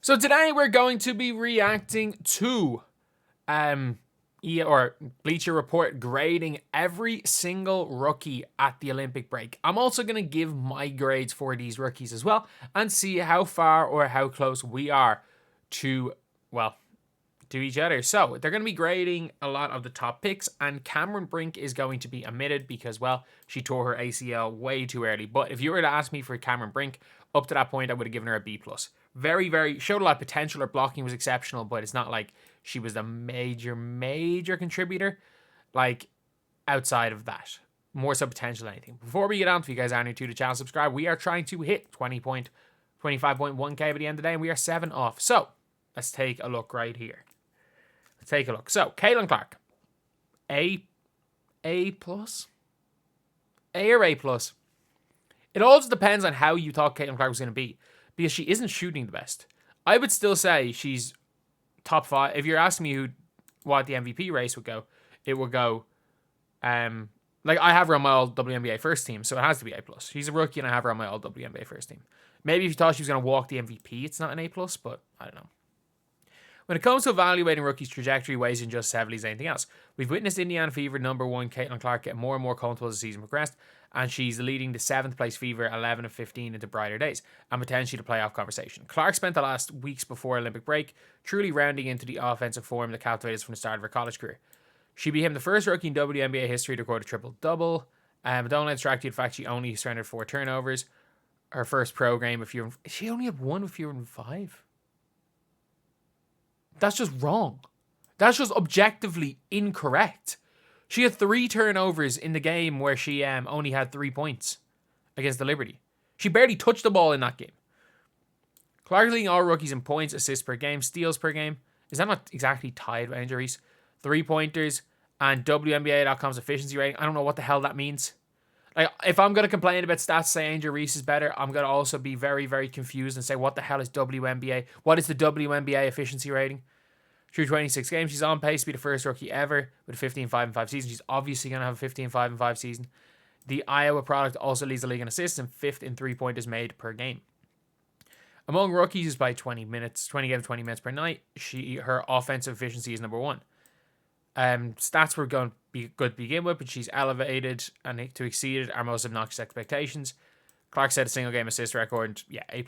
So today we're going to be reacting to Bleacher Report grading every single rookie at the Olympic break. I'm also going to give my grades for these rookies as well and see how far or how close we are to, well, to each other. So they're going to be grading a lot of the top picks, and Brink is going to be omitted because, well, she tore her ACL way too early. But if you were to ask me for Brink, up to that point, I would have given her a B+. Very, showed a lot of potential. Her blocking was exceptional, but it's not like she was a major contributor. Like, outside of that, more so potential than anything. Before we get on, if you guys are new to the channel, subscribe. We are trying to hit 25.1k by the end of the day, and we are 7 off. So let's take a look right here. Let's take a look. So Caitlin Clark, A+, A or A+. It all just depends on how you thought Caitlin Clark was going to be, because she isn't shooting the best. I would still say she's top 5. If you're asking me what the MVP race would go, it would go, like, I have her on my all WNBA first team, so it has to be A+. She's a rookie, and I have her on my all WNBA first team. Maybe if you thought she was going to walk the MVP, it's not an A+, but I don't know. When it comes to evaluating rookies' trajectory, weighs in just as heavily as anything else. We've witnessed Indiana Fever #1 Caitlin Clark get more and more comfortable as the season progressed, and she's leading the 7th place Fever 11 of 15 into brighter days, and potentially the playoff conversation. Clark spent the last weeks before Olympic break truly rounding into the offensive form that captivated us from the start of her college career. She became the first rookie in WNBA history to record a triple-double. Don't let it distract you the fact she only surrendered 4 turnovers. Her first pro game with fewer. She only had 1 with fewer than 5. That's just wrong. That's just objectively incorrect. She had 3 turnovers in the game where she only had 3 points against the Liberty. She barely touched the ball in that game. Clark leading all rookies in points, assists per game, steals per game. Is that not exactly tied with injuries? 3-pointers and WNBA.com's efficiency rating. I don't know what the hell that means. Like, if I'm going to complain about stats, say Angel Reese is better, I'm going to also be very confused and say, what the hell is WNBA? What is the WNBA efficiency rating? Through 26 games, she's on pace to be the first rookie ever with a 15-5-5 season. She's obviously going to have a 15-5-5 season. The Iowa product also leads the league in assists and 5th in 3-pointers made per game. Among rookies by 20 games, 20 minutes per night, her offensive efficiency is #1. Stats were going to be good to begin with, but she's elevated and to exceed our most obnoxious expectations. Clark set a single game assist record, and yeah, A+.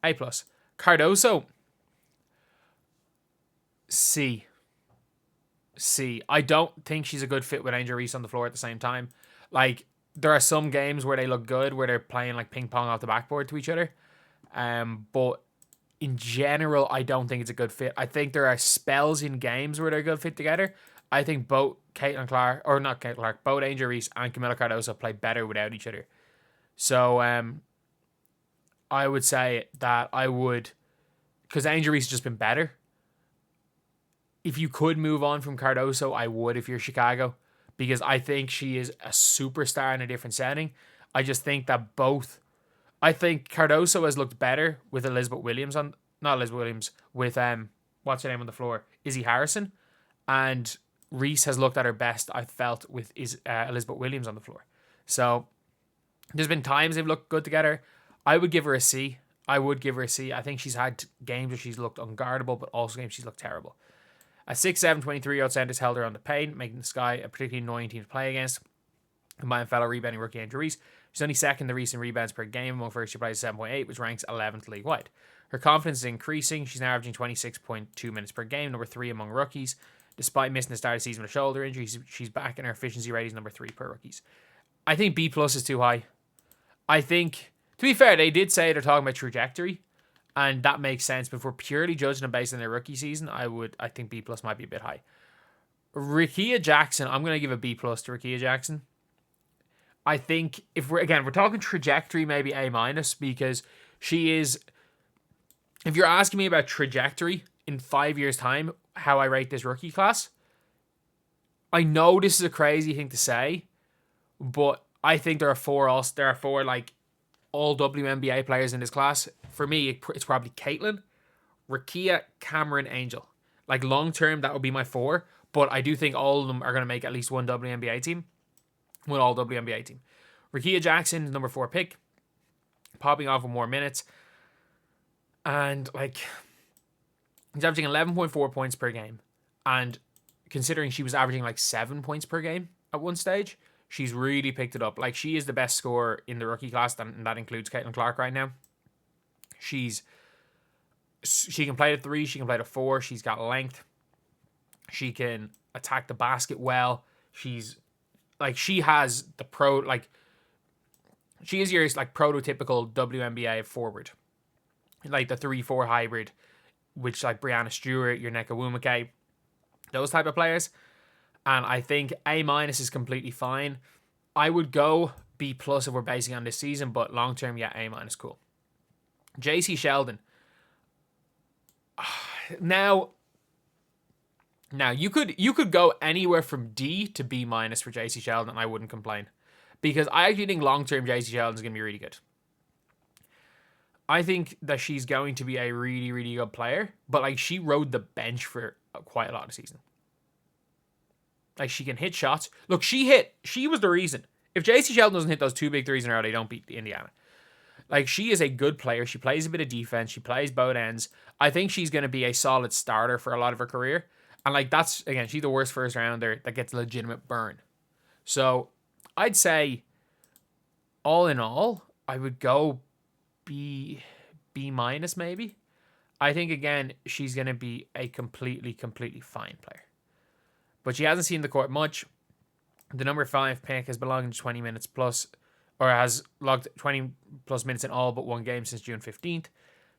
A+. Cardoso, C. I don't think she's a good fit with Angel Reese on the floor at the same time. Like, there are some games where they look good, where they're playing like ping pong off the backboard to each other. But in general, I don't think it's a good fit. I think there are spells in games where they're a good fit together. I think both Angel Reese and Kamilla Cardoso play better without each other. So I would say that because Angel Reese has just been better. If you could move on from Cardoso, I would if you're Chicago, because I think she is a superstar in a different setting. I just think that I think Cardoso has looked better with with what's her name on the floor, Izzy Harrison, and Reese has looked at her best, I felt, with Elizabeth Williams on the floor. So there's been times they've looked good together. I would give her a C. I think she's had games where she's looked unguardable, but also games she's looked terrible. A 6'7", 23-year-old centers held her on the paint, making the Sky a particularly annoying team to play against. Combined fellow rebounding rookie Angel Reese. She's only second the recent rebounds per game among first year players 7.8, which ranks 11th league-wide. Her confidence is increasing. She's now averaging 26.2 minutes per game, #3 among rookies. Despite missing the start of the season with a shoulder injury, she's back, and her efficiency rating is #3 per rookies. I think B+ is too high. I think, to be fair, they did say they're talking about trajectory, and that makes sense. But if we're purely judging them based on their rookie season, I think B+ might be a bit high. Rickea Jackson, I'm going to give a B+ to Rickea Jackson. I think if we're talking trajectory, maybe A-, because she is, if you're asking me about trajectory in 5 years' time, how I rate this rookie class, I know this is a crazy thing to say, but I think there are four like all WNBA players in this class. For me, it's probably Caitlin, Rickea, Cameron, Angel. Like, long term, that would be my 4, but I do think all of them are going to make at least one WNBA team. One all WNBA team. Rickea Jackson, #4 pick, popping off with more minutes. And, like, He's averaging 11.4 points per game. And considering she was averaging like 7 points per game at one stage, she's really picked it up. Like, she is the best scorer in the rookie class, and that includes Caitlin Clark right now. She can play the 3, she can play the 4, she's got length. She can attack the basket well. She has the she is your like prototypical WNBA forward. Like the 3-4 hybrid, which like Breanna Stewart, your Nneka, those type of players. And I think A- is completely fine. I would go B+ if we're basing on this season, but long term, yeah, A- cool. Jacy Sheldon. Now you could go anywhere from D to B- for Jacy Sheldon, and I wouldn't complain. Because I actually think long term Jacy Sheldon is going to be really good. I think that she's going to be a really, really good player, but like she rode the bench for quite a lot of the season. Like, she can hit shots. Look, she was the reason. If Jacy Sheldon doesn't hit those 2 big threes in a row, they don't beat Indiana. Like, she is a good player. She plays a bit of defense. She plays both ends. I think she's going to be a solid starter for a lot of her career. And like, that's, again, she's the worst first rounder that gets legitimate burn. So I'd say, all in all, I would go B- maybe. I think, again, she's going to be a completely fine player. But she hasn't seen the court much. The number 5 pick has belonged in 20 minutes plus, or has logged 20 plus minutes in all but one game since June 15th.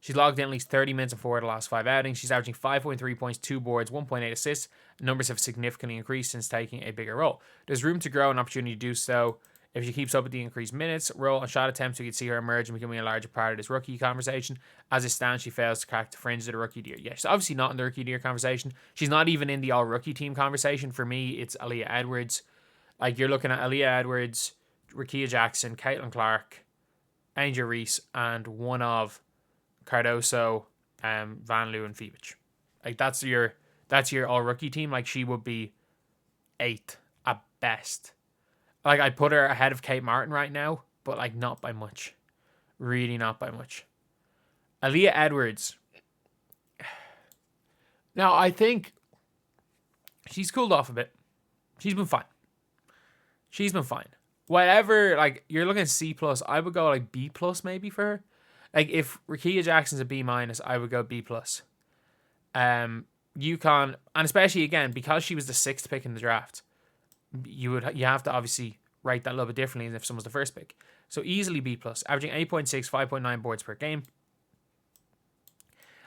She's logged in at least 30 minutes in 4 of the last 5 outings. She's averaging 5.3 points, 2 boards, 1.8 assists. Numbers have significantly increased since taking a bigger role. There's room to grow and opportunity to do so. If she keeps up with the increased minutes, role, and shot attempts, we could see her emerge and becoming a larger part of this rookie conversation. As it stands, she fails to crack the fringe of the rookie of the year. Yeah, she's obviously not in the rookie of the year conversation. She's not even in the all-rookie team conversation. For me, it's Aaliyah Edwards. Like, you're looking at Aaliyah Edwards, Rickea Jackson, Caitlin Clark, Angel Reese, and one of Cardoso, Van Loo, and Fievich. Like, that's your all-rookie team. Like, she would be 8th at best. Like, I'd put her ahead of Kate Martin right now, but like, not by much. Really not by much. Aaliyah Edwards. Now, I think she's cooled off a bit. She's been fine. Whatever, like, you're looking at C+, I would go like B+ maybe for her. Like, if Rickea Jackson's a B-, I would go B+. UConn, and especially, again, because she was the 6th pick in the draft, you have to obviously rate that a little bit differently than if someone's the first pick. So easily B+, averaging 8.6, 5.9 boards per game.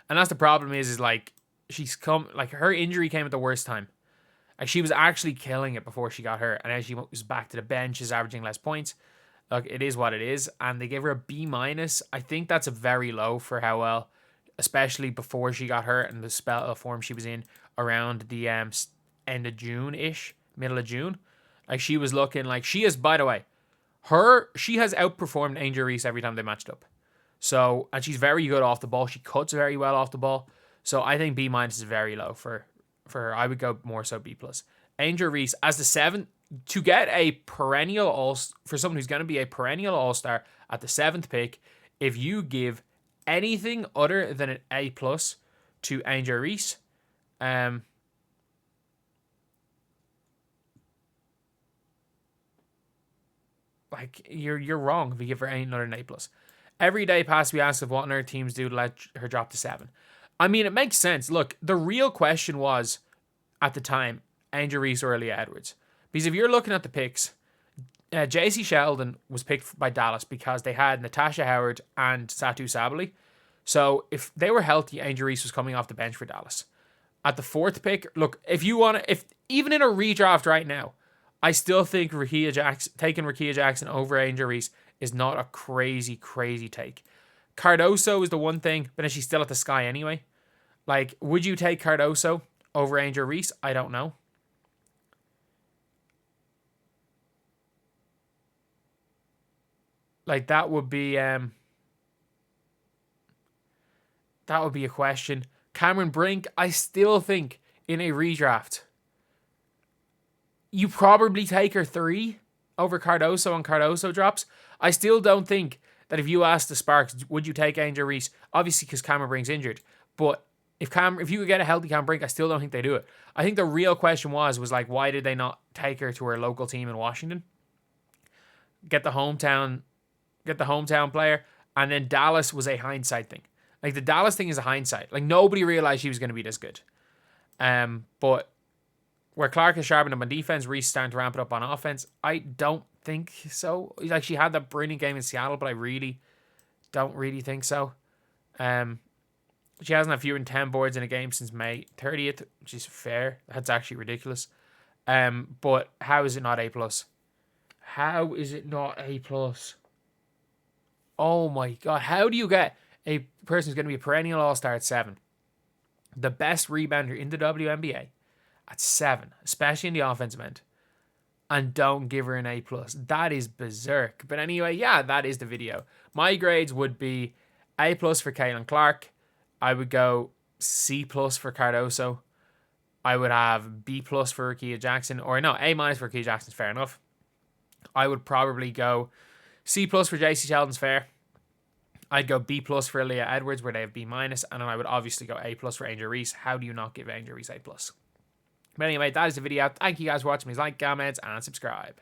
And that's the problem is like, her injury came at the worst time. Like, she was actually killing it before she got hurt, and as she was back to the bench, is averaging less points. Look, it is what it is, and they gave her a B-. I think that's a very low for how well, especially before she got hurt and the spell of form she was in around the end of June-ish, middle of June. Like, she was looking like, she is, by the way, she has outperformed Angel Reese every time they matched up. So, and she's very good off the ball. She cuts very well off the ball. So I think B- is very low for her. I would go more so B+. Angel Reese as the 7th, to get a perennial for someone who's going to be a perennial all-star at the 7th pick, if you give anything other than an A+ to Angel Reese, like, you're wrong if you give her another A+. Every day past, we ask of what on earth teams do to let her drop to 7. I mean, it makes sense. Look, the real question was, at the time, Angel Reese or Aaliyah Edwards. Because if you're looking at the picks, Jacy Sheldon was picked by Dallas because they had Natasha Howard and Satu Sabali. So if they were healthy, Angel Reese was coming off the bench for Dallas. At the 4th pick, look, if even in a redraft right now, I still think taking Rickea Jackson over Angel Reese is not a crazy take. Cardoso is the one thing, but then she's still at the sky anyway. Like, would you take Cardoso over Angel Reese? I don't know. Like, that would be a question. Cameron Brink, I still think in a redraft, you probably take her 3 over Cardoso and Cardoso drops. I still don't think that if you ask the Sparks, would you take Angel Reese? Obviously, because Cameron Brink's injured. But If you could get a healthy Cam Brink, I still don't think they do it. I think the real question was like, why did they not take her to her local team in Washington? Get the hometown player, and then Dallas was a hindsight thing. Like the Dallas thing is a hindsight. Like nobody realized she was going to be this good. But where Clark is sharpened up on defense, Reese starting to ramp it up on offense. I don't think so. Like she had that brilliant game in Seattle, but I really don't really think so. She hasn't had fewer than 10 boards in a game since May 30th, which is fair. That's actually ridiculous. But how is it not A+? How is it not A+? Oh my God. How do you get a person who's going to be a perennial all-star at 7? The best rebounder in the WNBA at 7, especially in the offensive end, and don't give her an A+. That is berserk. But anyway, yeah, that is the video. My grades would be A+ for Caitlin Clark. I would go C+ for Cardoso. I would have B+ for Rickea Jackson. Or no, A- for Rickea Jackson is fair enough. I would probably go C+ for Jacy Sheldon's fair. I'd go B+ for Aaliyah Edwards, where they have B-. And then I would obviously go A+ for Angel Reese. How do you not give Angel Reese A+? But anyway, that is the video. Thank you guys for watching. Please like, comment, and subscribe.